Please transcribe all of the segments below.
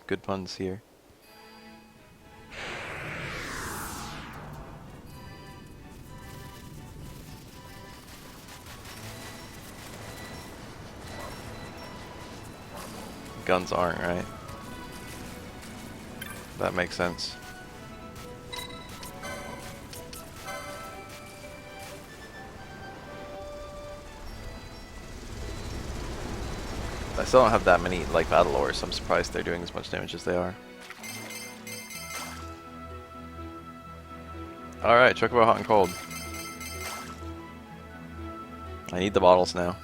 Good puns here. Guns aren't, right? That makes sense. I still don't have that many like battle ores, so I'm surprised they're doing as much damage as they are. Alright, Chocobo Hot and Cold. I need the bottles now.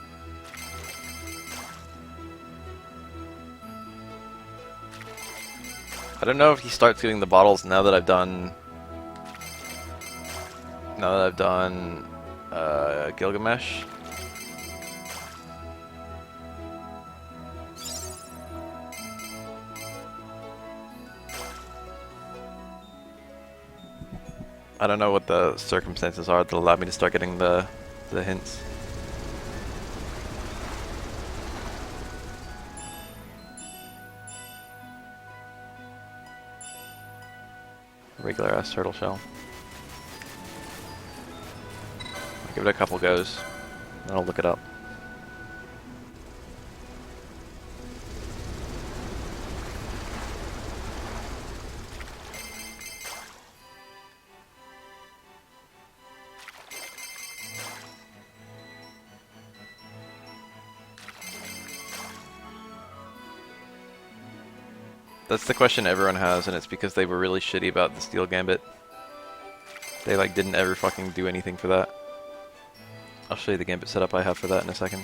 I don't know if he starts getting the bottles now that I've done Gilgamesh. I don't know what the circumstances are that allow me to start getting the hints. Regular ass turtle shell. I'll give it a couple goes, then I'll look it up. That's the question everyone has, and it's because they were really shitty about the Steel Gambit. They like didn't ever fucking do anything for that. I'll show you the Gambit setup I have for that in a second.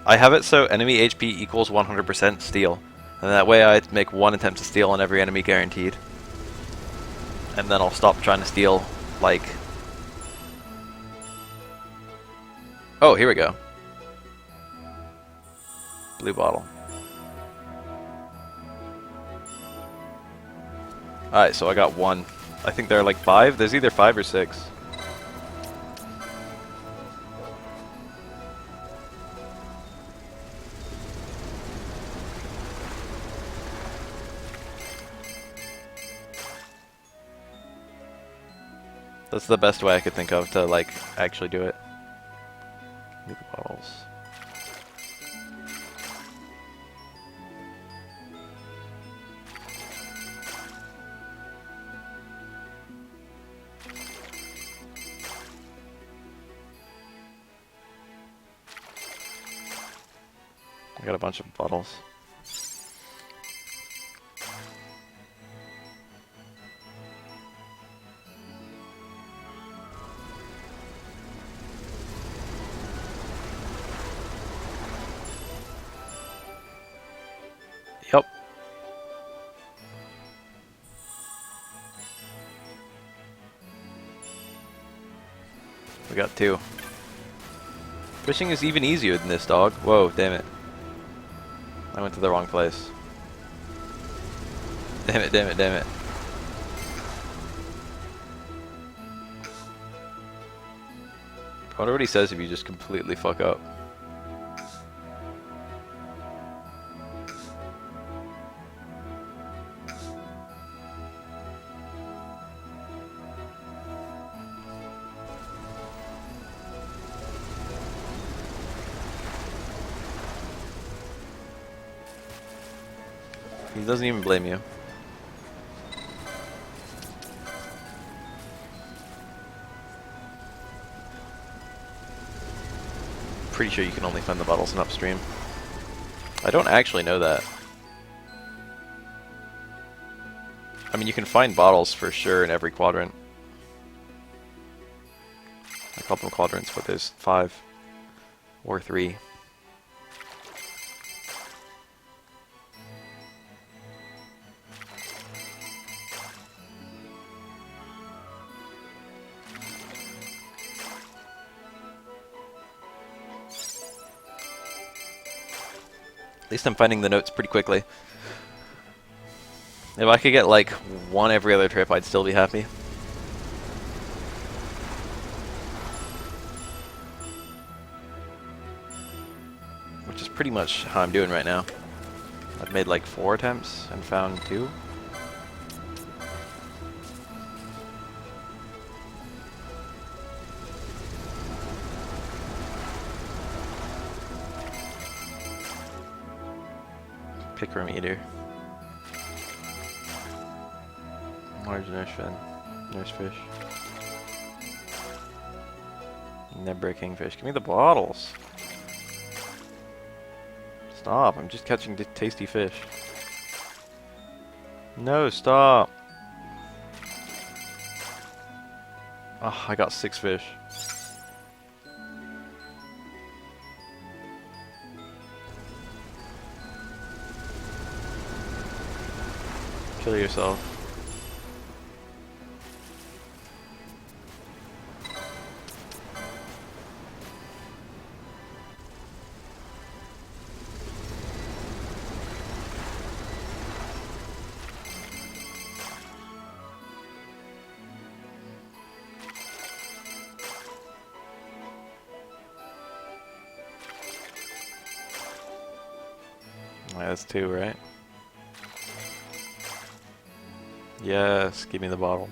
I have it so enemy HP equals 100% steal, and that way I make one attempt to steal on every enemy guaranteed. And then I'll stop trying to steal, like... Oh, here we go. Blue bottle. Alright, so I got one. I think there are like 5. There's either 5 or 6. That's the best way I could think of to like actually do it. Give me the bottles. I got a bunch of bottles. Yep. We got 2. Fishing is even easier than this, dog. Whoa, damn it. I went to the wrong place. Damn it, damn it, damn it. I wonder what he says if you just completely fuck up. He doesn't even blame you. Pretty sure you can only find the bottles in upstream. I don't actually know that. I mean, you can find bottles for sure in every quadrant. I call them quadrants, but there's 5 or 3. At least I'm finding the notes pretty quickly. If I could get like 1 every other trip, I'd still be happy. which is pretty much how I'm doing right now. I've made like 4 attempts and found 2. Pickroom eater. Large nurse fish. Nebra kingfish. Give me the bottles. Stop, I'm just catching tasty fish. No, stop. Oh, I got 6 fish. Kill yourself. Yeah, that's 2, right? Yes, give me the bottles.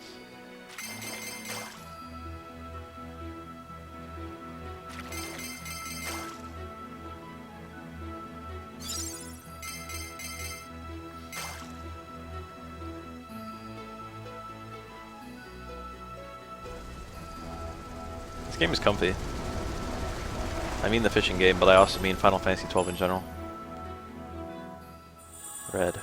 This game is comfy. I mean the fishing game, but I also mean Final Fantasy XII in general. Red.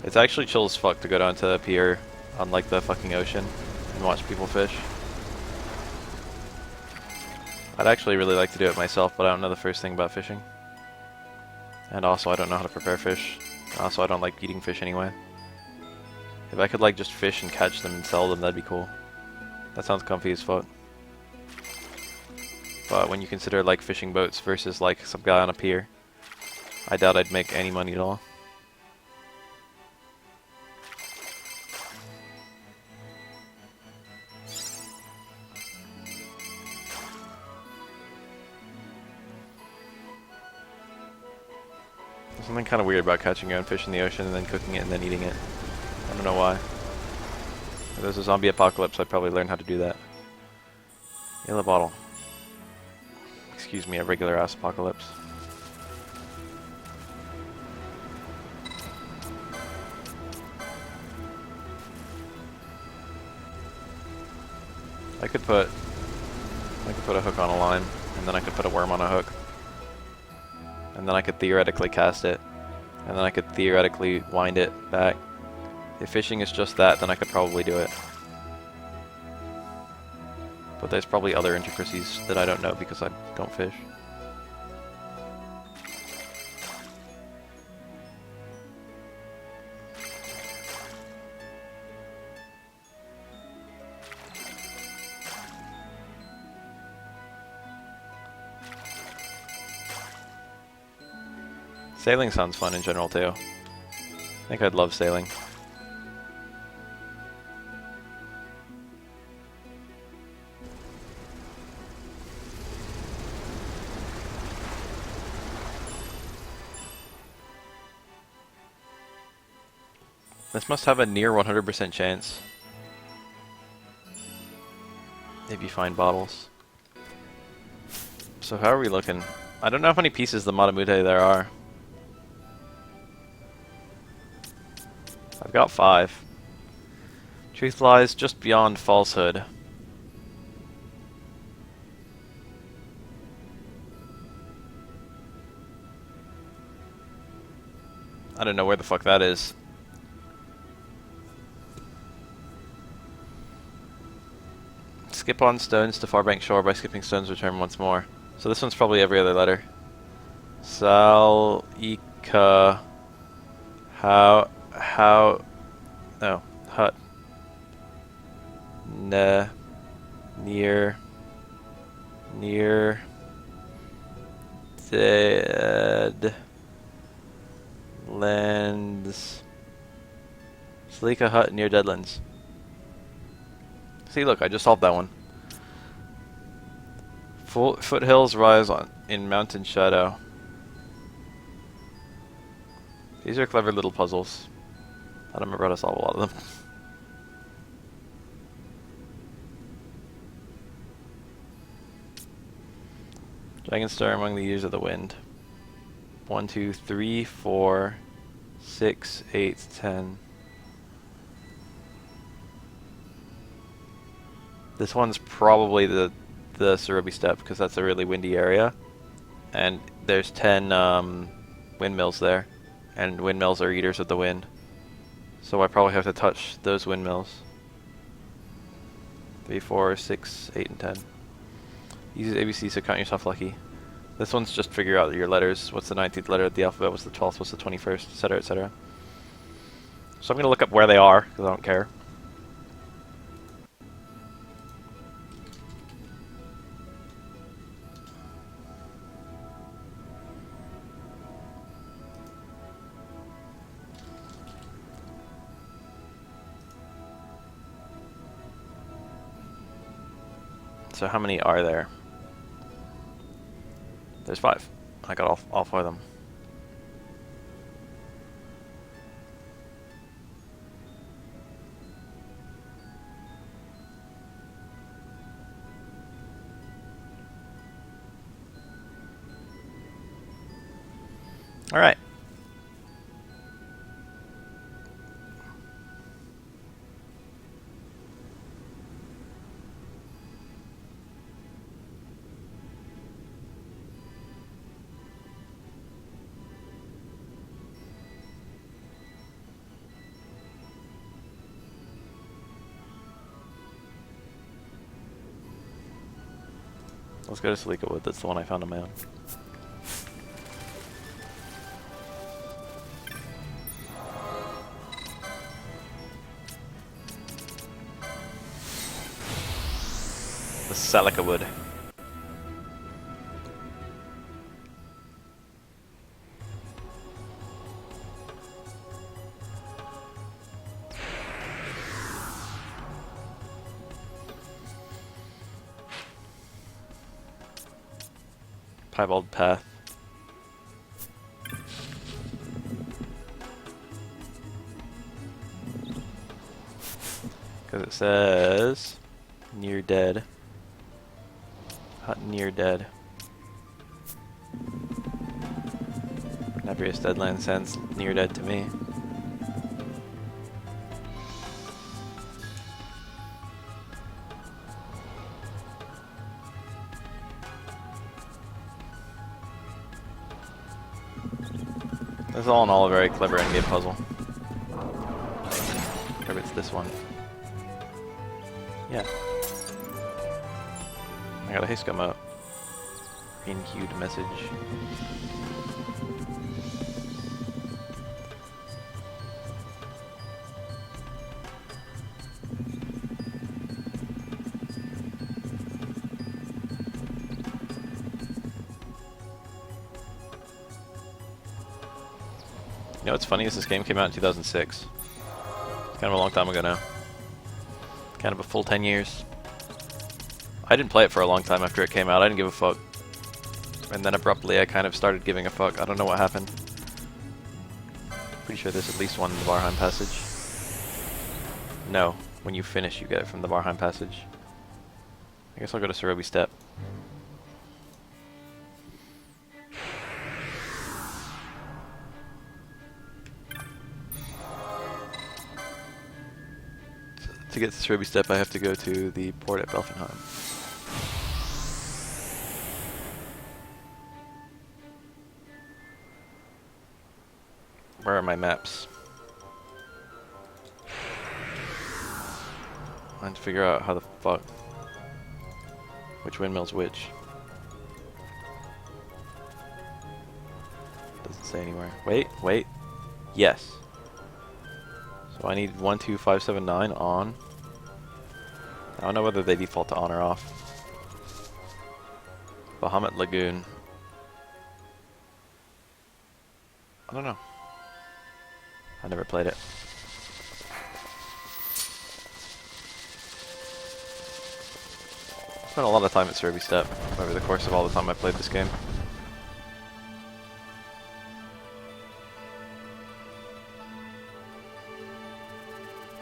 It's actually chill as fuck to go down to the pier on like the fucking ocean and watch people fish. I'd actually really like to do it myself, but I don't know the first thing about fishing. And also I don't know how to prepare fish. Also I don't like eating fish anyway. If I could like just fish and catch them and sell them, that'd be cool. That sounds comfy as fuck. But when you consider like fishing boats versus like some guy on a pier, I doubt I'd make any money at all. There's something kind of weird about catching your own fish in the ocean and then cooking it and then eating it. I don't know why. If there's a zombie apocalypse, I'd probably learn how to do that. Yellow bottle. Excuse me, a regular ass apocalypse. I could put a hook on a line, and then I could put a worm on a hook. And then I could theoretically cast it. And then I could theoretically wind it back. If fishing is just that, then I could probably do it. But there's probably other intricacies that I don't know because I don't fish. Sailing sounds fun in general too. I think I'd love sailing. This must have a near 100% chance. If you find bottles. So how are we looking? I don't know how many pieces of the Matamute there are. I've got 5. Truth lies just beyond falsehood. I don't know where the fuck that is. Skip on stones to Farbank Shore. By skipping stones, return once more. So this one's probably every other letter. Salika. How, no, hut. Ne, near, dead, lands. Salika hut near Deadlands. See, look, I just solved that one. Foothills rise in mountain shadow. These are clever little puzzles. I don't remember how to solve a lot of them. Dragon Star among the years of the wind. 1, 2, 3, 4, 6, 8, 10. This one's probably the Cerubi Steppe because that's a really windy area, and there's 10 windmills there, and windmills are eaters of the wind. So I probably have to touch those windmills. 3, 4, 6, 8, and 10. Use ABC so count yourself lucky. This one's just figure out your letters. What's the 19th letter of the alphabet? What's the 12th? What's the 21st? Etc. etc. So I'm going to look up where they are because I don't care. So how many are there? There's 5. I got all 4 of them. All right. Let's go to Salika Wood. That's the one I found on my own. The Salika Wood. Piebald Path. Because it says near dead. Hut near dead. Nebrius Deadland sounds near dead to me. This is all in all a very clever endgame puzzle. Maybe it's this one. Yeah. I got a haste come up. Green hued message. You know what's funny is this game came out in 2006. It's kind of a long time ago now. Kind of a full 10 years. I didn't play it for a long time after it came out. I didn't give a fuck. And then abruptly I kind of started giving a fuck. I don't know what happened. Pretty sure there's at least one in the Varheim passage. No. When you finish you get it from the Varheim passage. I guess I'll go to Cerubi Steppe. To get to Cerubi Steppe, I have to go to the port at Belfenheim. Where are my maps? I have to figure out how the fuck... which windmill's which. Doesn't say anywhere. Wait. Yes. So I need 12579 on. I don't know whether they default to on or off. Bahamut Lagoon. I don't know. I never played it. spent a lot of time at Serby Step over the course of all the time I played this game.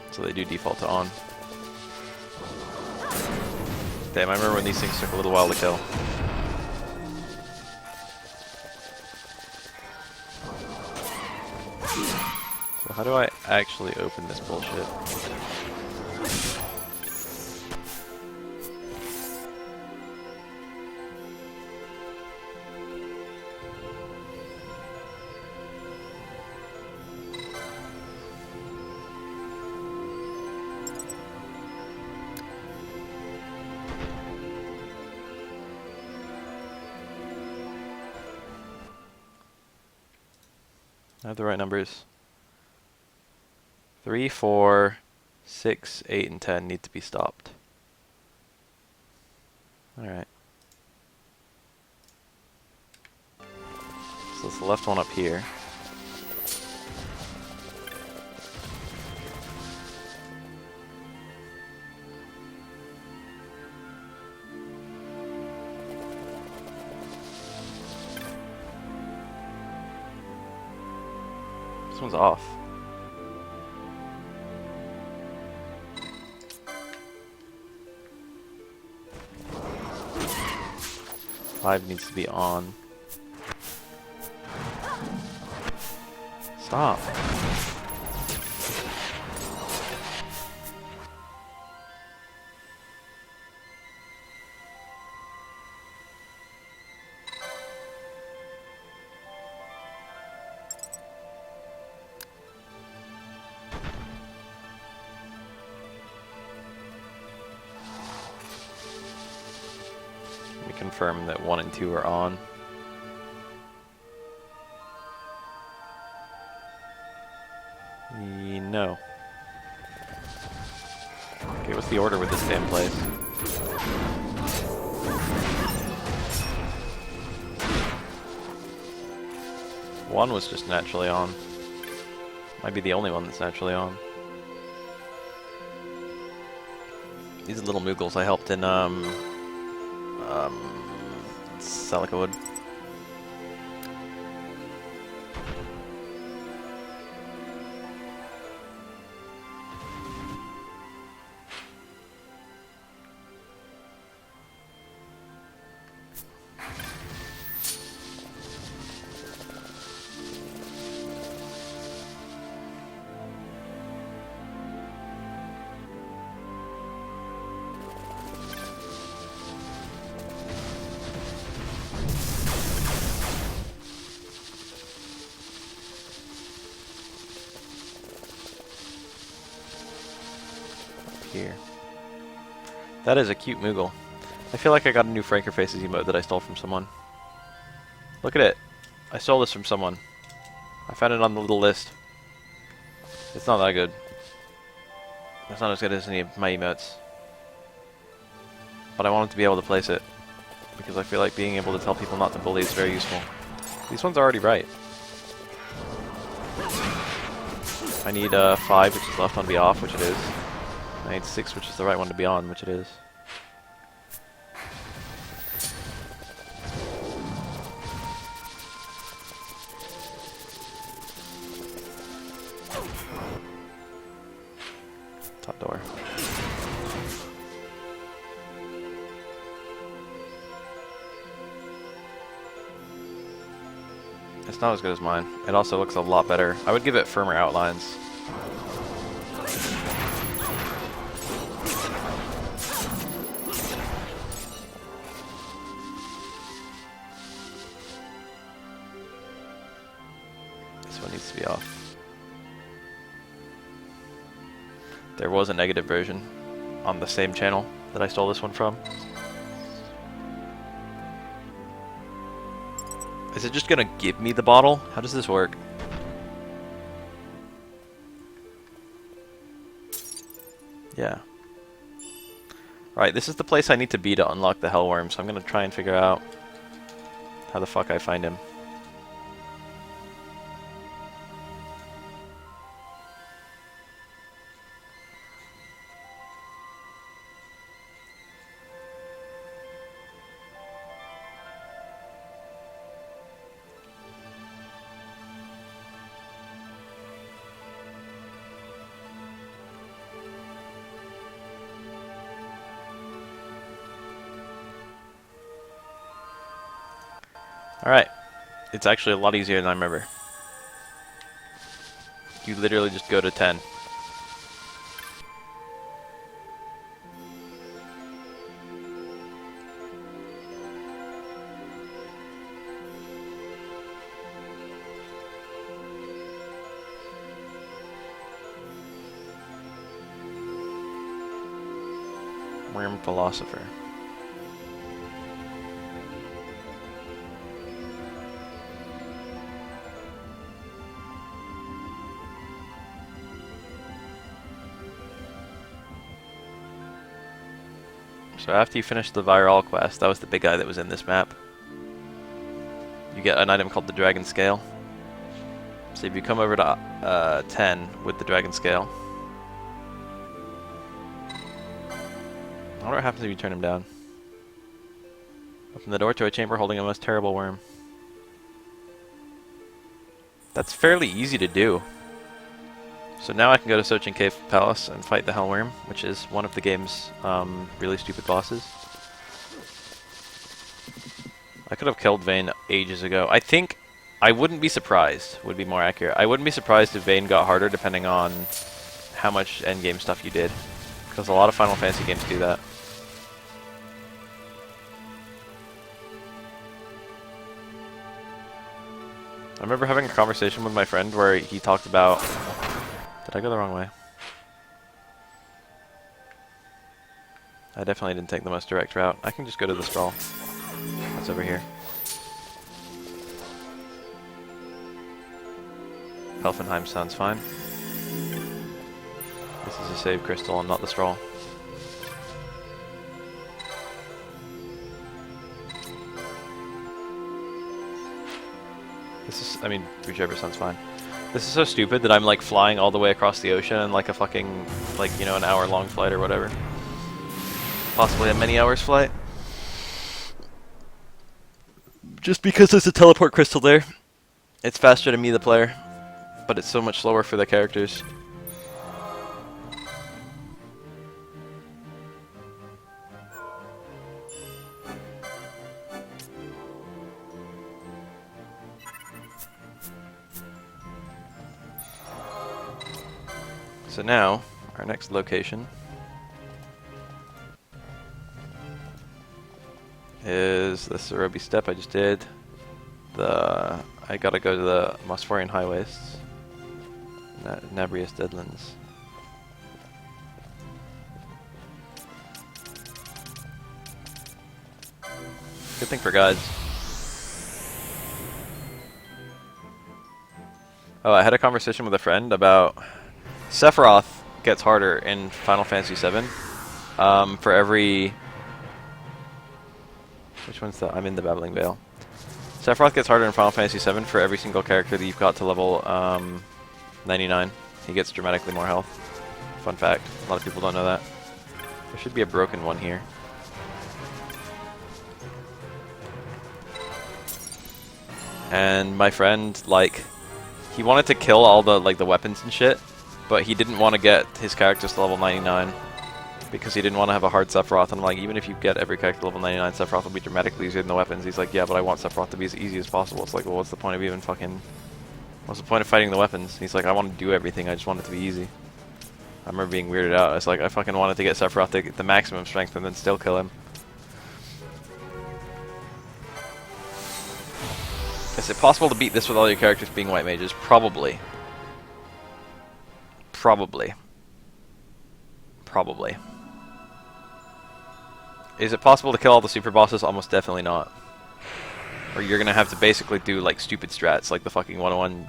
So they do default to on. Damn, I remember when these things took a little while to kill. So how do I actually open this bullshit? I have the right numbers. 3, 4, 6, 8, and 10 need to be stopped. Alright. So it's the left one up here. This one's off. Five needs to be on. Stop. Let me confirm that 1 and 2 are on. No. Okay, what's the order with this damn place? One was just naturally on. Might be the only one that's naturally on. These little Moogles I helped in, Silica Wood. Here. That is a cute Moogle. I feel like I got a new Franker Faces emote that I stole from someone. Look at it. I stole this from someone. I found it on the little list. It's not that good. It's not as good as any of my emotes. But I wanted to be able to place it. Because I feel like being able to tell people not to bully is very useful. These ones are already right. I need 5, which is left one to be off, which it is. I need 6, which is the right one to be on, which it is. Top door. It's not as good as mine. It also looks a lot better. I would give it firmer outlines. This one needs to be off. There was a negative version on the same channel that I stole this one from. Is it just gonna give me the bottle? How does this work? Yeah. Right, this is the place I need to be to unlock the Hellworm, so I'm gonna try and figure out how the fuck I find him. Alright. It's actually a lot easier than I remember. You literally just go to 10. Worm Philosopher. So after you finish the viral quest, that was the big guy that was in this map, you get an item called the Dragon Scale. So if you come over to 10 with the Dragon Scale, I wonder what happens if you turn him down. Open the door to a chamber holding a most terrible worm. That's fairly easy to do. So now I can go to Sochin Cave Palace and fight the Hellworm, which is one of the game's really stupid bosses. I could have killed Vayne ages ago. I think I wouldn't be surprised, would be more accurate. I wouldn't be surprised if Vayne got harder depending on how much endgame stuff you did. Because a lot of Final Fantasy games do that. I remember having a conversation with my friend where he talked about... Did I go the wrong way? I definitely didn't take the most direct route. I can just go to the Sprawl. That's over here. Helfenheim sounds fine. This is a save crystal and not the Sprawl. This is, I mean, whichever sounds fine. This is so stupid that I'm like flying all the way across the ocean in like a fucking, like, you know, an hour-long flight or whatever. Possibly a many hours flight. Just because there's a teleport crystal there. It's faster to me, the player, but it's so much slower for the characters. So now, our next location is the Cerobi Steppe I just did. I gotta go to the Mosphorian High Wastes. Nabrius Deadlands. Good thing for guides. Oh, I had a conversation with a friend about... Sephiroth gets harder in Final Fantasy VII for every... Which one's the... I'm in the Babbling Vale. Sephiroth gets harder in Final Fantasy VII for every single character that you've got to level 99. He gets dramatically more health. Fun fact. A lot of people don't know that. There should be a broken one here. And my friend, like, he wanted to kill all the, like, the weapons and shit, but he didn't want to get his characters to level 99 because he didn't want to have a hard Sephiroth. And I'm like, even if you get every character to level 99, Sephiroth will be dramatically easier than the weapons. He's like, yeah, but I want Sephiroth to be as easy as possible. It's like, well, what's the point of even fucking... What's the point of fighting the weapons? He's like, I want to do everything, I just want it to be easy. I remember being weirded out. It's like, I fucking wanted to get Sephiroth to get the maximum strength and then still kill him. Is it possible to beat this with all your characters being white mages? Probably. Probably. Probably. Is it possible to kill all the super bosses? Almost definitely not. Or you're gonna have to basically do like stupid strats, like the fucking 101,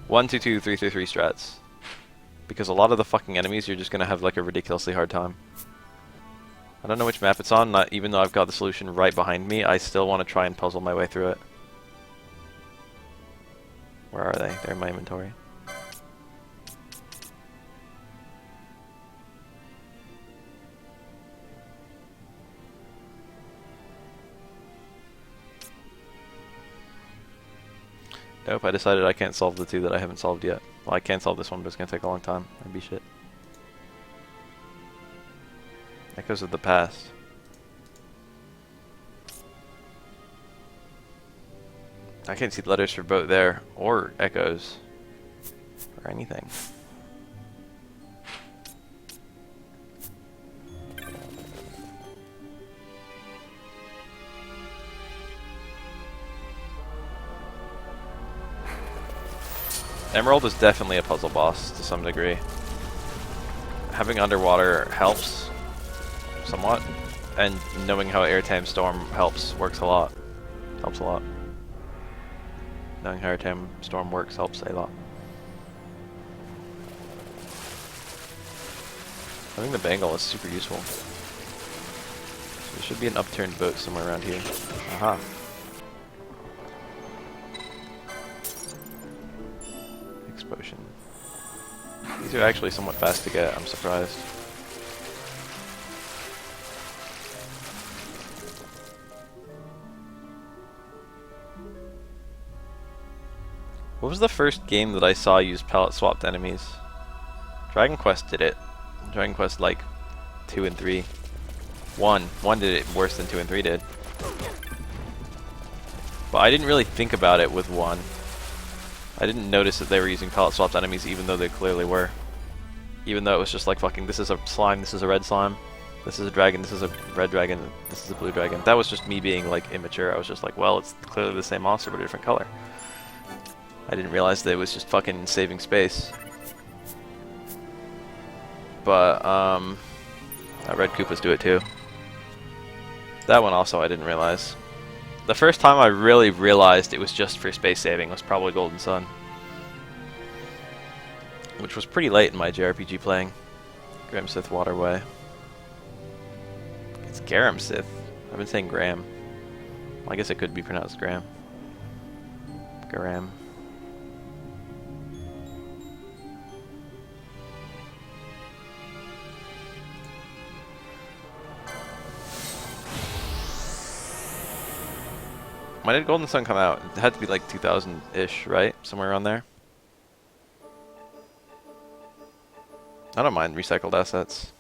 1, 2, 2, 3, 3, 3 strats. Because a lot of the fucking enemies, you're just gonna have like a ridiculously hard time. I don't know which map it's on, not even though I've got the solution right behind me, I still want to try and puzzle my way through it. Where are they? They're in my inventory. Nope, I decided I can't solve the two that I haven't solved yet. Well, I can solve this one, but it's going to take a long time. That'd be shit. Echoes of the past. I can't see the letters for boat there, or echoes, or anything. Emerald is definitely a puzzle boss to some degree. Having underwater helps somewhat, and knowing how Airtime Storm works a lot. Helps a lot. Knowing how Airtime Storm works helps a lot. I think the bangle is super useful. So there should be an upturned boat somewhere around here. Aha. Explosion. These are actually somewhat fast to get, I'm surprised. What was the first game that I saw use palette swapped enemies? Dragon Quest did it. Dragon Quest like 2 and 3. 1 did it worse than 2 and 3 did. But I didn't really think about it with 1. I didn't notice that they were using palette swapped enemies even though they clearly were. Even though it was just like fucking, this is a slime, this is a red slime, this is a dragon, this is a red dragon, this is a blue dragon. That was just me being like immature. I was just like, well, it's clearly the same monster but a different color. I didn't realize that it was just fucking saving space. But, Red Koopas do it too. That one also I didn't realize. The first time I really realized it was just for space saving was probably Golden Sun. Which was pretty late in my JRPG playing. Gramsith Waterway. It's Garamsith. I've been saying Gram. Well, I guess it could be pronounced Gram. Garam. When did Golden Sun come out? It had to be like 2000-ish, right? Somewhere around there. I don't mind recycled assets.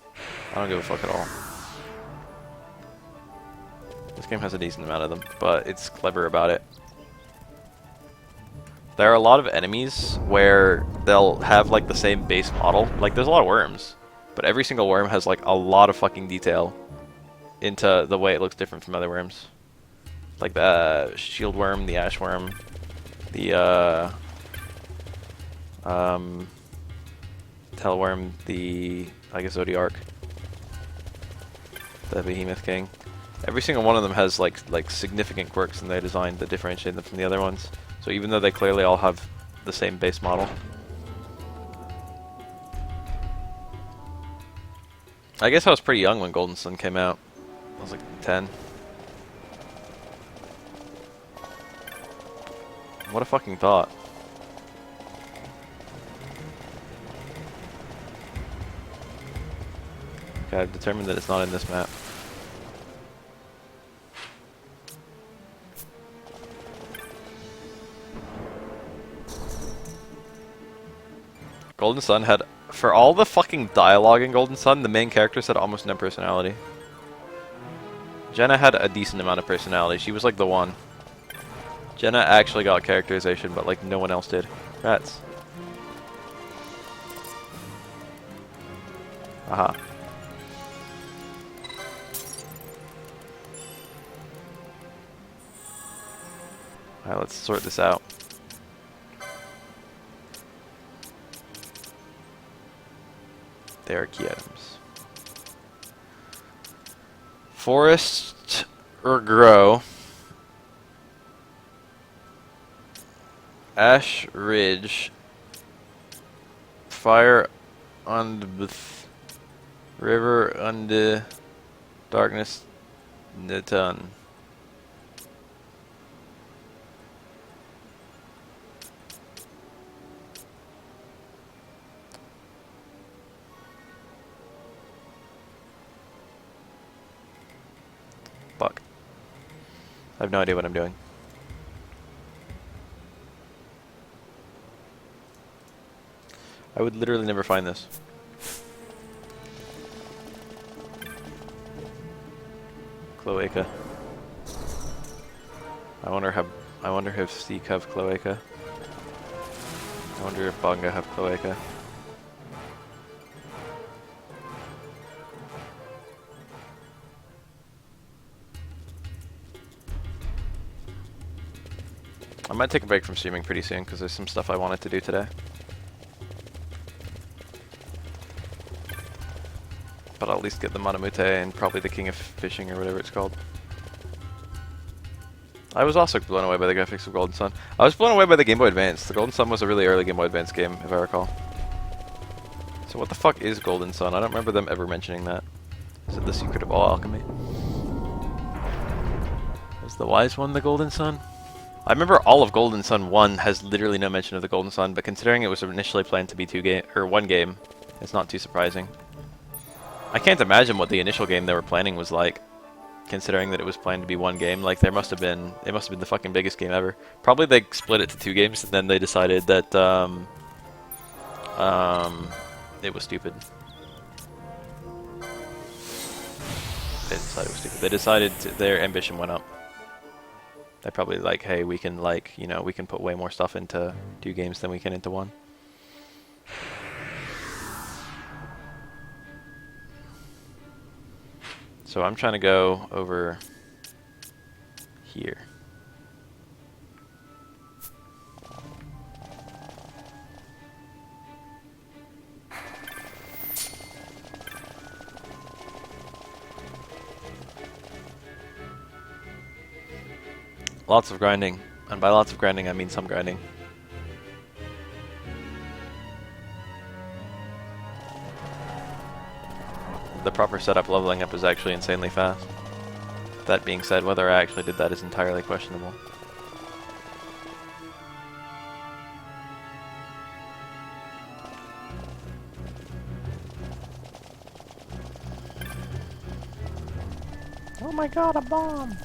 I don't give a fuck at all. This game has a decent amount of them, but it's clever about it. There are a lot of enemies where they'll have like the same base model. Like there's a lot of worms, but every single worm has like a lot of fucking detail into the way it looks different from other worms. Like the shield worm, the ash worm, the tailworm, the I guess Zodiark, the Behemoth King. Every single one of them has like significant quirks in their design that differentiate them from the other ones. So even though they clearly all have the same base model. I guess I was pretty young when Golden Sun came out. I was like 10. What a fucking thought. Okay, I've determined that it's not in this map. Golden Sun had, for all the fucking dialogue in Golden Sun, the main characters had almost no personality. Jenna had a decent amount of personality. She was like the one. Jenna actually got characterization, but like no one else did. Rats. Aha. Alright, let's sort this out. There are key items. Forest or grow. Ash Ridge. Fire on the river on the darkness the ton. Fuck. I have no idea what I'm doing. I would literally never find this. Cloaca. I wonder I wonder if Seek have Cloaca. I wonder if Bonga have Cloaca. I might take a break from streaming pretty soon because there's some stuff I wanted to do today. But I'll at least get the Manamute and probably the King of Fishing or whatever it's called. I was also blown away by the graphics of Golden Sun. I was blown away by the Game Boy Advance. The Golden Sun was a really early Game Boy Advance game, if I recall. So what the fuck is Golden Sun? I don't remember them ever mentioning that. Is it the secret of all alchemy? Is the wise one the Golden Sun? I remember all of Golden Sun 1 has literally no mention of the Golden Sun, but considering it was initially planned to be one game, it's not too surprising. I can't imagine what the initial game they were planning was like, considering that it was planned to be one game. Like, it must have been the fucking biggest game ever. Probably they split it to 2 games, and then they decided that it was stupid. They decided it was stupid. They decided their ambition went up. They're probably like, hey, we can, like, you know, we can put way more stuff into 2 games than we can into 1. So I'm trying to go over here. Lots of grinding, and by lots of grinding I mean some grinding. The proper setup leveling up is actually insanely fast. That being said, whether I actually did that is entirely questionable. Oh my god, a bomb!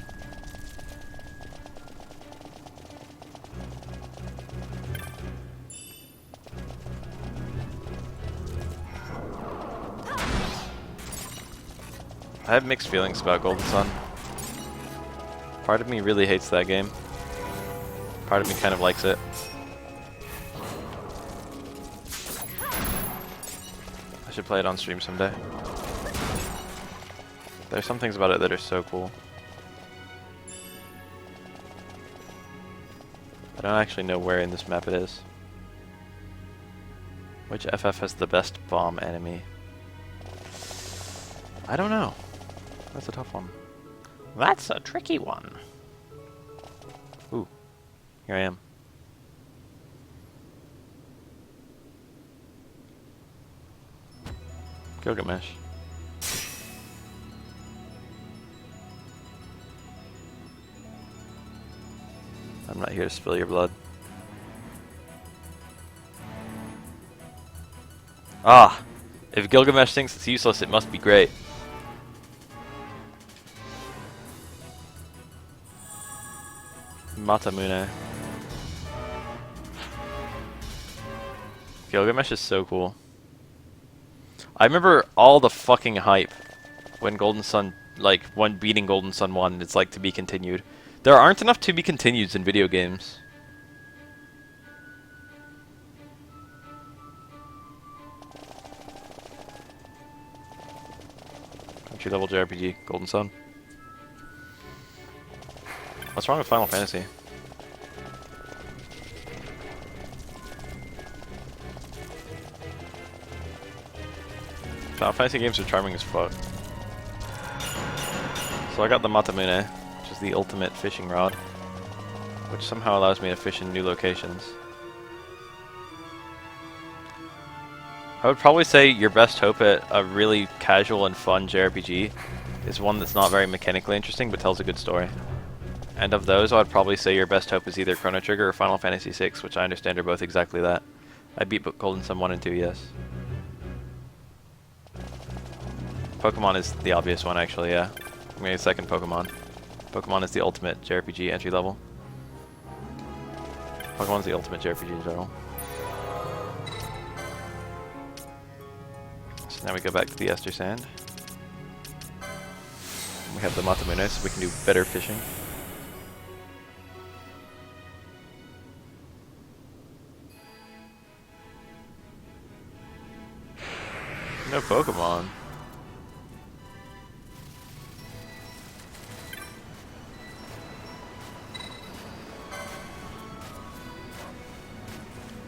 I have mixed feelings about Golden Sun. Part of me really hates that game. Part of me kind of likes it. I should play it on stream someday. There's some things about it that are so cool. I don't actually know where in this map it is. Which FF has the best bomb enemy? I don't know. That's a tough one. That's a tricky one. Ooh, here I am. Gilgamesh. I'm not here to spill your blood. Ah! If Gilgamesh thinks it's useless, it must be great. Matamune. Gilgamesh is so cool. I remember all the fucking hype when Golden Sun, like, when beating Golden Sun 1, it's like to be continued. There aren't enough to be continueds in video games. Entry level JRPG, Golden Sun. What's wrong with Final Fantasy? Final Fantasy games are charming as fuck. So I got the Matamune, which is the ultimate fishing rod, which somehow allows me to fish in new locations. I would probably say your best hope at a really casual and fun JRPG is one that's not very mechanically interesting but tells a good story. And of those, I would probably say your best hope is either Chrono Trigger or Final Fantasy VI, which I understand are both exactly that. I beat Golden Sun 1 and 2, yes. Pokemon is the obvious one, actually, yeah. I'm gonna second Pokemon. Pokemon is the ultimate JRPG entry level. Pokemon's the ultimate JRPG in general. So now we go back to the Ester Sand. We have the Matamune, so we can do better fishing. No Pokemon.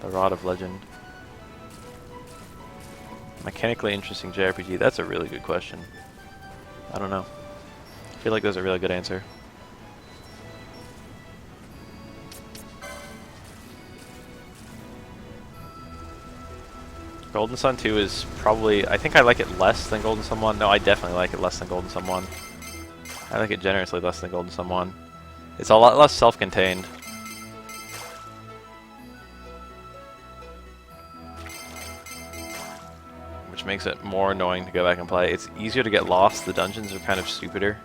The Rod of Legend. Mechanically interesting JRPG. That's a really good question. I don't know. I feel like there's a really good answer. Golden Sun 2 is probably... I think I like it less than Golden Sun 1. No, I definitely like it less than Golden Sun 1. I like it generously less than Golden Sun 1. It's a lot less self-contained. Which makes it more annoying to go back and play. It's easier to get lost. The dungeons are kind of stupider.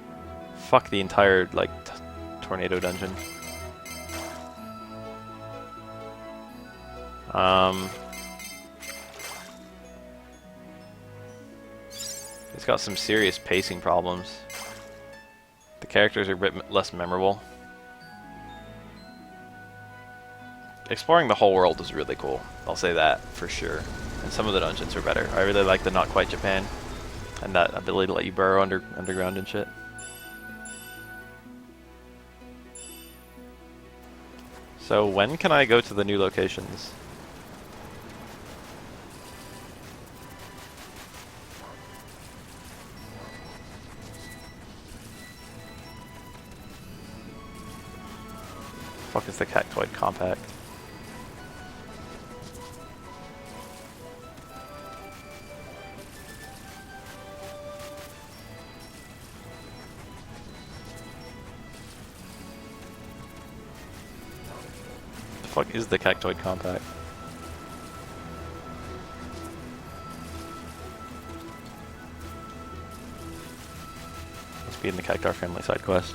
Fuck the entire, like, tornado dungeon. It's got some serious pacing problems. The characters are a bit less memorable. Exploring the whole world is really cool. I'll say that for sure. And some of the dungeons are better. I really like the Not Quite Japan and that ability to let you burrow underground and shit. So when can I go to the new locations? Fuck is the Cactoid Compact? The fuck is the Cactoid Compact? Must be in the Cactar family side quest.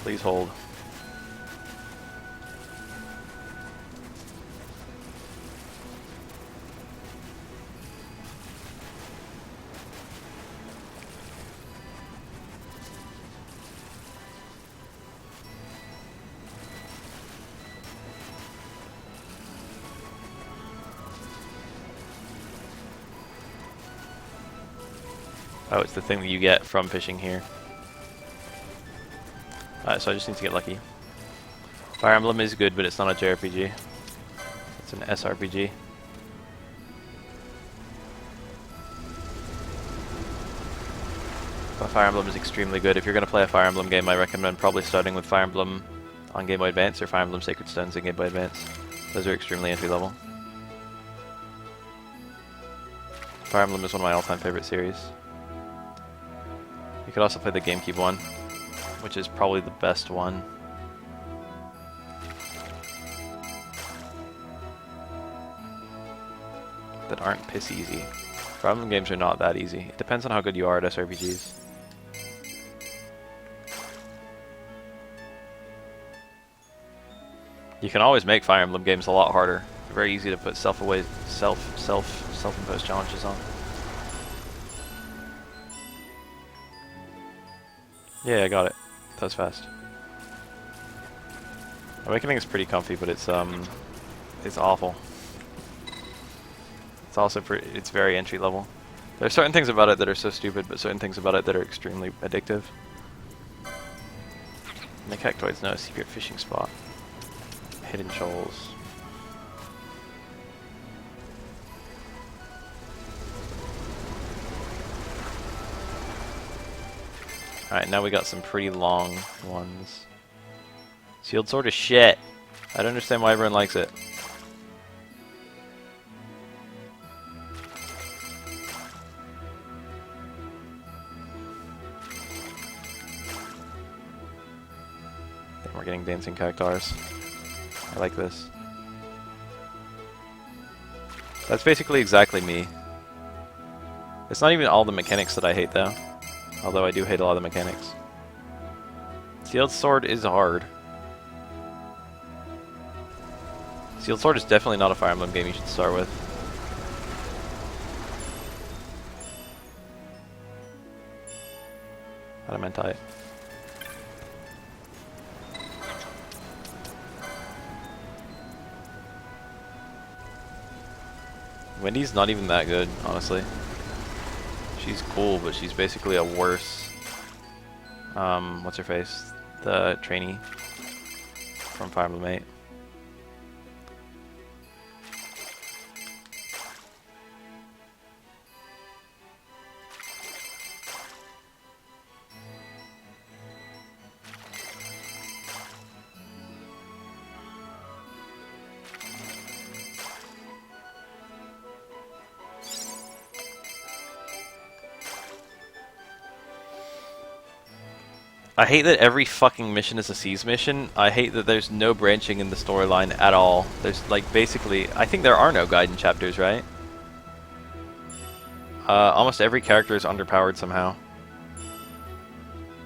Please hold. Oh, it's the thing that you get from fishing here. So I just need to get lucky. Fire Emblem is good, but it's not a JRPG. It's an SRPG. But Fire Emblem is extremely good. If you're going to play a Fire Emblem game, I recommend probably starting with Fire Emblem on Game Boy Advance or Fire Emblem Sacred Stones on Game Boy Advance. Those are extremely entry level. Fire Emblem is one of my all-time favorite series. You could also play the GameCube one, which is probably the best one. That aren't piss easy. Fire Emblem games are not that easy. It depends on how good you are at SRPGs. You can always make Fire Emblem games a lot harder. They're very easy to put self-imposed challenges on. Yeah, I got it. That was fast. Awakening is pretty comfy, but it's awful. It's also it's very entry level. There are certain things about it that are so stupid, but certain things about it that are extremely addictive. And the Cactoids know a secret fishing spot. Hidden shoals. Alright, now we got some pretty long ones. Sealed Sword is shit. I don't understand why everyone likes it. Then we're getting dancing cactuars. I like this. That's basically exactly me. It's not even all the mechanics that I hate though. Although I do hate a lot of the mechanics. Sealed Sword is hard. Sealed Sword is definitely not a Fire Emblem game you should start with. Adamantite. Wendy's not even that good, honestly. She's cool, but she's basically a worse... what's her face? The trainee from Fire Emblem 8. I hate that every fucking mission is a Seas mission. I hate that there's no branching in the storyline at all. There's like basically, I think there are no Gaiden chapters, right? Almost every character is underpowered somehow.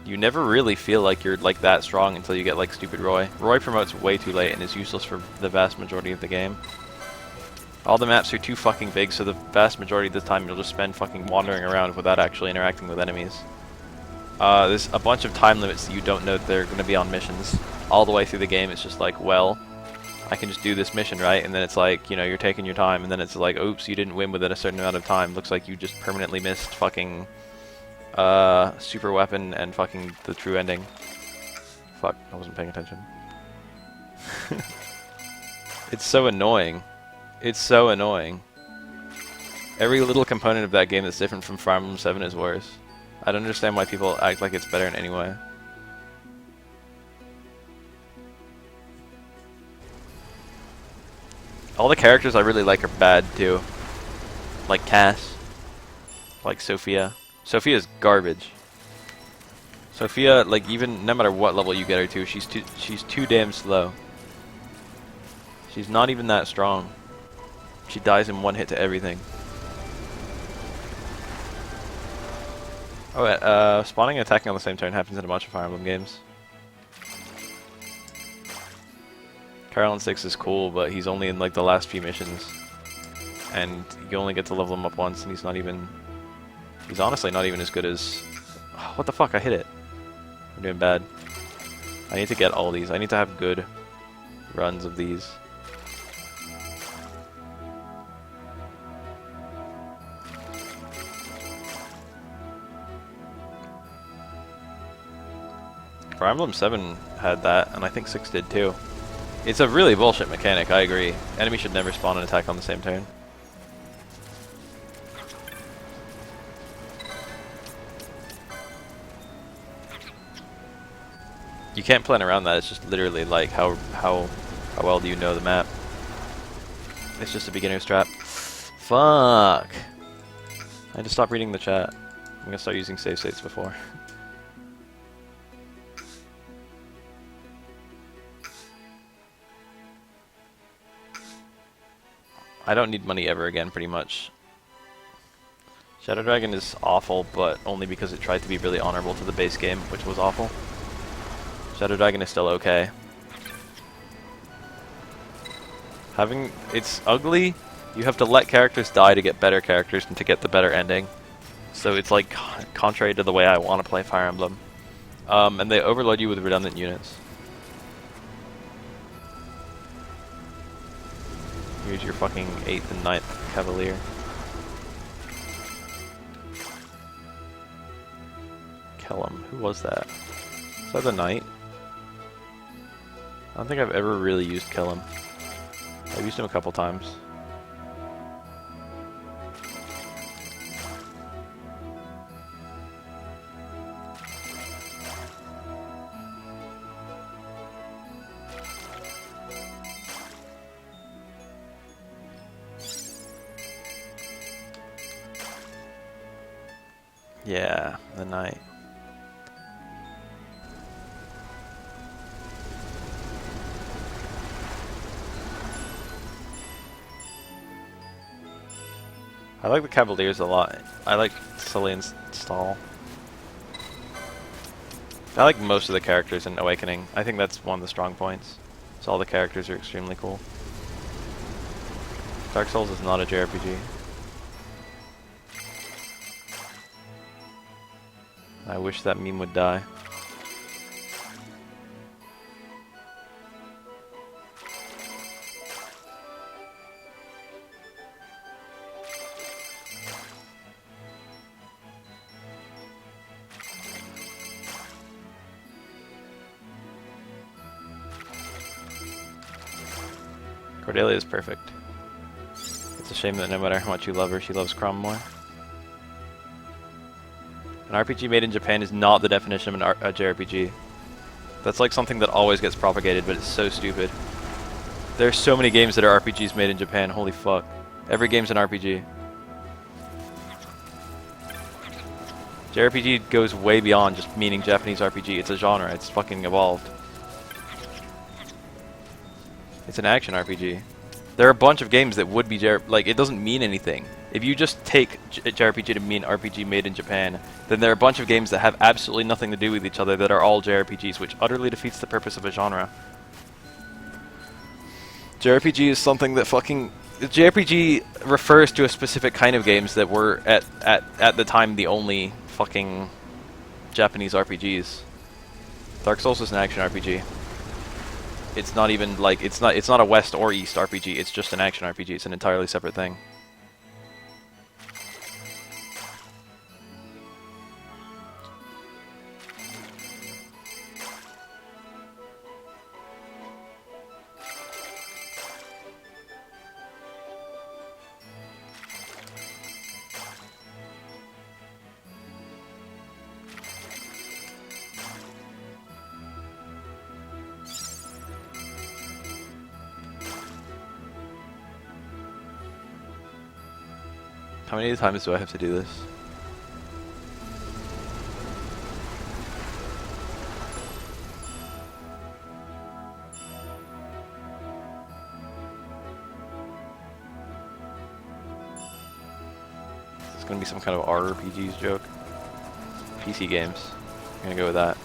You never really feel like you're like that strong until you get like stupid Roy. Roy promotes way too late and is useless for the vast majority of the game. All the maps are too fucking big, so the vast majority of the time you'll just spend fucking wandering around without actually interacting with enemies. There's a bunch of time limits that you don't know that they're going to be on missions. All the way through the game, it's just like, well, I can just do this mission, right? And then it's like, you know, you're taking your time, and then it's like, oops, you didn't win within a certain amount of time. Looks like you just permanently missed fucking super weapon and fucking the true ending. Fuck, I wasn't paying attention. It's so annoying. It's so annoying. Every little component of that game that's different from Fire Emblem 7 is worse. I don't understand why people act like it's better in any way. All the characters I really like are bad too. Like Cass. Like Sophia. Sophia's garbage. Sophia, like even no matter what level you get her to, she's too damn slow. She's not even that strong. She dies in one hit to everything. Oh, spawning and attacking on the same turn happens in a bunch of Fire Emblem games. Carolyn 6 is cool, but he's only in like the last few missions. And you only get to level him up once, and he's not even... He's honestly not even as good as... Oh, what the fuck, I hit it. I'm doing bad. I need to get all these. I need to have good runs of these. Fire Emblem 7 had that, and I think 6 did too. It's a really bullshit mechanic, I agree. Enemies should never spawn and attack on the same turn. You can't plan around that, it's just literally like how well do you know the map. It's just a beginner's trap. Fuck! I had to stop reading the chat. I'm gonna start using save states before. I don't need money ever again, pretty much. Shadow Dragon is awful, but only because it tried to be really honorable to the base game, which was awful. Shadow Dragon is still okay. It's ugly. You have to let characters die to get better characters and to get the better ending. So it's like contrary to the way I want to play Fire Emblem. And they overload you with redundant units. Here's your fucking 8th and 9th Cavalier. Kellum. Who was that? Is that the knight? I don't think I've ever really used Kellum. I've used him a couple times. Yeah, the knight. I like the Cavaliers a lot. I like Cillian's stall. I like most of the characters in Awakening. I think that's one of the strong points. So all the characters are extremely cool. Dark Souls is not a JRPG. I wish that meme would die. Cordelia is perfect. It's a shame that no matter how much you love her, she loves Crom more. An RPG made in Japan is not the definition of a JRPG. That's like something that always gets propagated, but it's so stupid. There's so many games that are RPGs made in Japan, holy fuck. Every game's an RPG. JRPG goes way beyond just meaning Japanese RPG. It's a genre, it's fucking evolved. It's an action RPG. There are a bunch of games that would be like, it doesn't mean anything. If you just take JRPG to mean RPG made in Japan, then there are a bunch of games that have absolutely nothing to do with each other that are all JRPGs, which utterly defeats the purpose of a genre. JRPG is something that fucking... JRPG refers to a specific kind of games that were, at the time, the only fucking Japanese RPGs. Dark Souls is an action RPG. It's not even like it's not a West or East RPG. It's just an action RPG. It's an entirely separate thing. How many times do I have to do this? It's gonna be some kind of RPGs joke. PC games. I'm gonna go with that.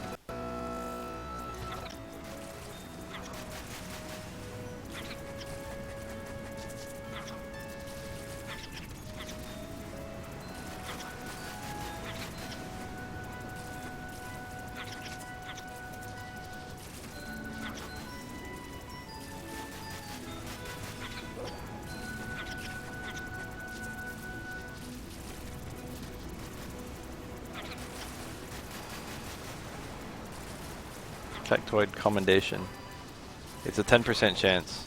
Factoid commendation. It's a 10% chance.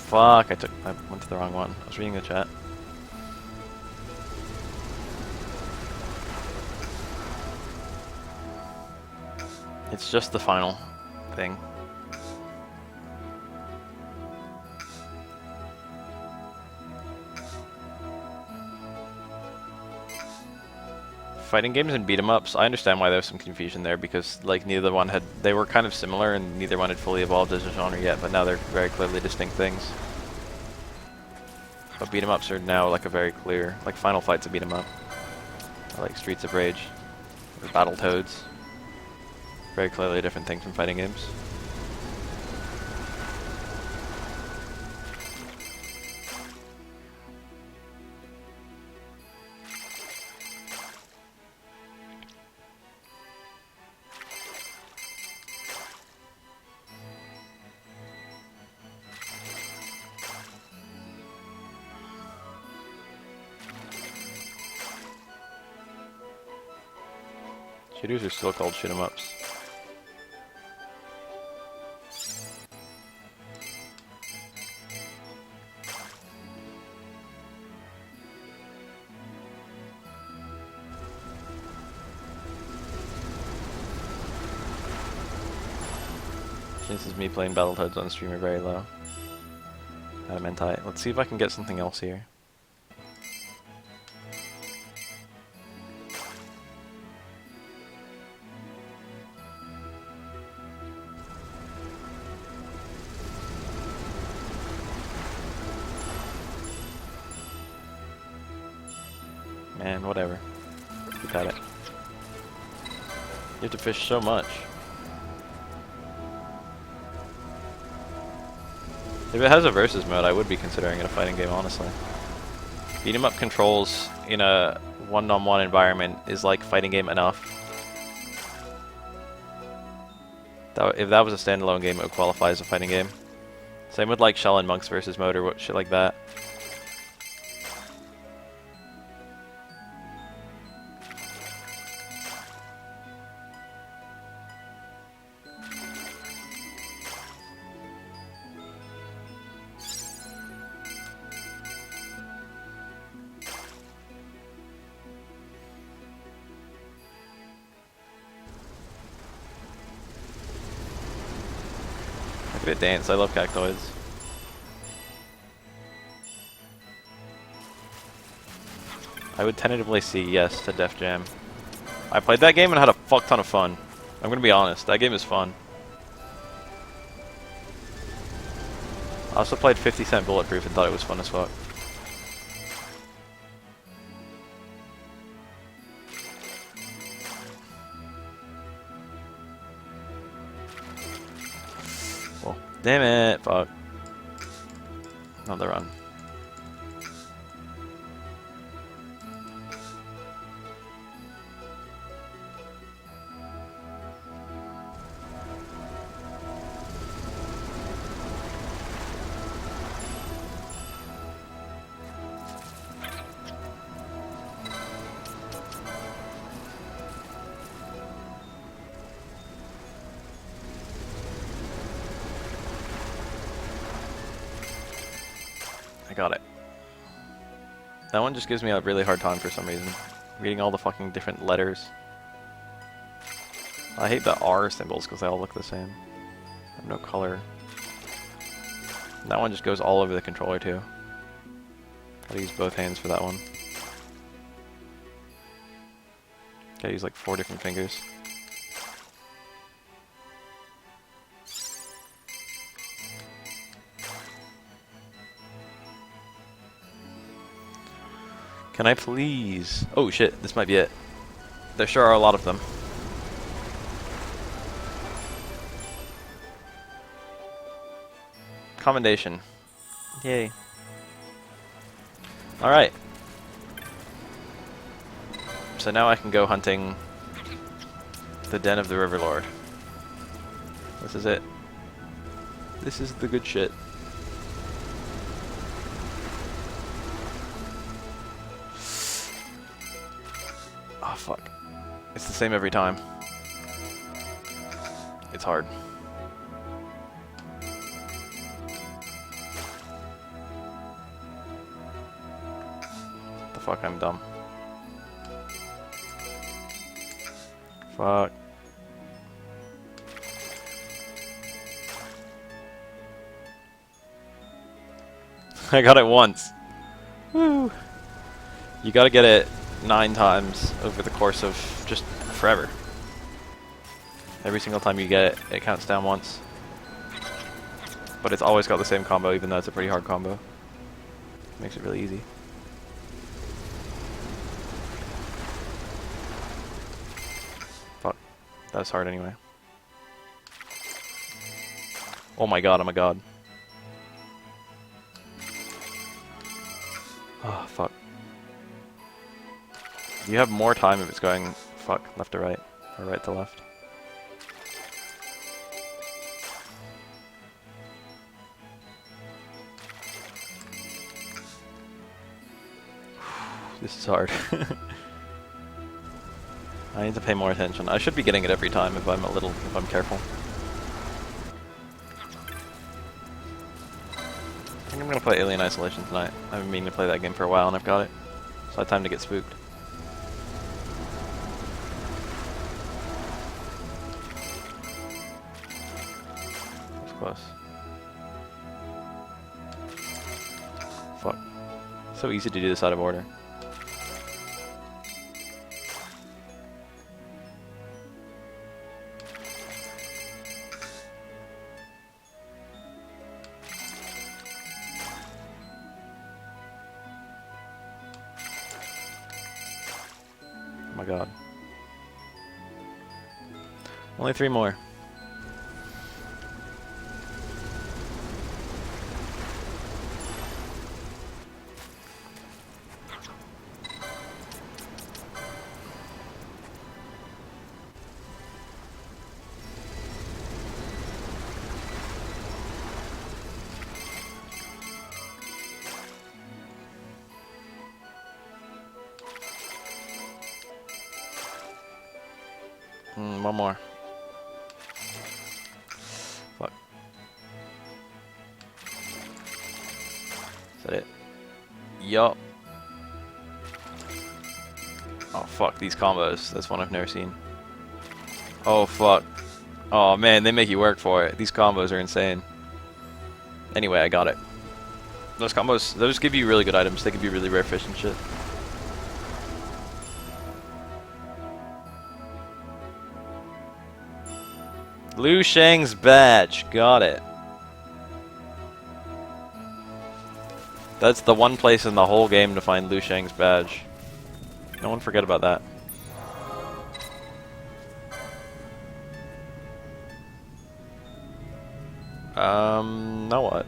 Fuck, I went to the wrong one. I was reading the chat. It's just the final thing. Fighting games and beat 'em ups, I understand why there was some confusion there because like neither one had, they were kind of similar and neither one had fully evolved as a genre yet, but now they're very clearly distinct things. But beat 'em ups are now like a very clear, like Final Fight's a beat 'em up. Or like Streets of Rage, or Battletoads. Very clearly a different thing from fighting games. Shooters are still called shoot 'em ups. This is me playing Battletoads on streamer very low. Adamantite. Let's see if I can get something else here. Man, whatever. Keep at it. You have to fish so much. If it has a versus mode, I would be considering it a fighting game, honestly. Beat 'em up controls in a one-on-one environment is like fighting game enough. If that was a standalone game, it would qualify as a fighting game. Same with like Shell and Monks versus mode or shit like that. Look at it dance, I love cactoids. I would tentatively say yes to Def Jam. I played that game and had a fuck ton of fun. I'm gonna be honest, that game is fun. I also played 50 Cent Bulletproof and thought it was fun as fuck. Well, damn it, fuck. Another run. I got it. That one just gives me a really hard time for some reason. Reading all the fucking different letters. I hate the R symbols because they all look the same. I have no color. And that one just goes all over the controller too. Gotta use both hands for that one. Gotta use like 4 different fingers. Can I please? Oh shit, this might be it. There sure are a lot of them. Commendation. Yay. Alright. So now I can go hunting the Den of the Riverlord. This is it. This is the good shit. Oh fuck. It's the same every time. It's hard. The fuck, I'm dumb. Fuck. I got it once. Woo. You gotta get it 9 times over the course of just forever. Every single time you get it, it counts down once. But it's always got the same combo, even though it's a pretty hard combo. Makes it really easy. Fuck. That was hard anyway. Oh my god, I'm a god. Oh, fuck. You have more time if it's going, fuck, left to right, or right to left. This is hard. I need to pay more attention. I should be getting it every time if I'm careful. I think I'm gonna play Alien Isolation tonight. I've been meaning to play that game for a while and I've got it. So I have time to get spooked. Close. Fuck. So easy to do this out of order. Oh my god. Only 3 more. One more. Fuck. Is that it? Yup. Oh fuck, these combos. That's one I've never seen. Oh fuck. Oh man, they make you work for it. These combos are insane. Anyway, I got it. Those combos, those give you really good items. They give you really rare fish and shit. Liu Shang's badge. Got it. That's the one place in the whole game to find Liu Shang's badge. No one forget about that. Now what?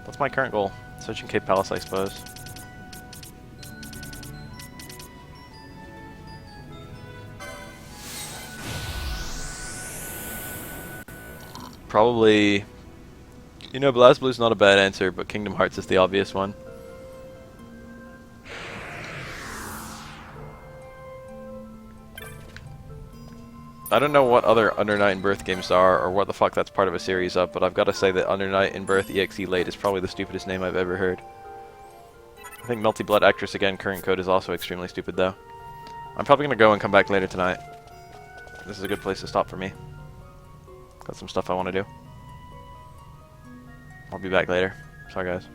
What's my current goal? Searching Cape Palace, I suppose. Probably... You know, BlazBlue's not a bad answer, but Kingdom Hearts is the obvious one. I don't know what other Under Night in Birth games are, or what the fuck that's part of a series of, but I've got to say that Under Night in Birth EXE Late is probably the stupidest name I've ever heard. I think Melty Blood Actress Again current code is also extremely stupid though. I'm probably going to go and come back later tonight. This is a good place to stop for me. Got some stuff I want to do. I'll be back later. Sorry guys.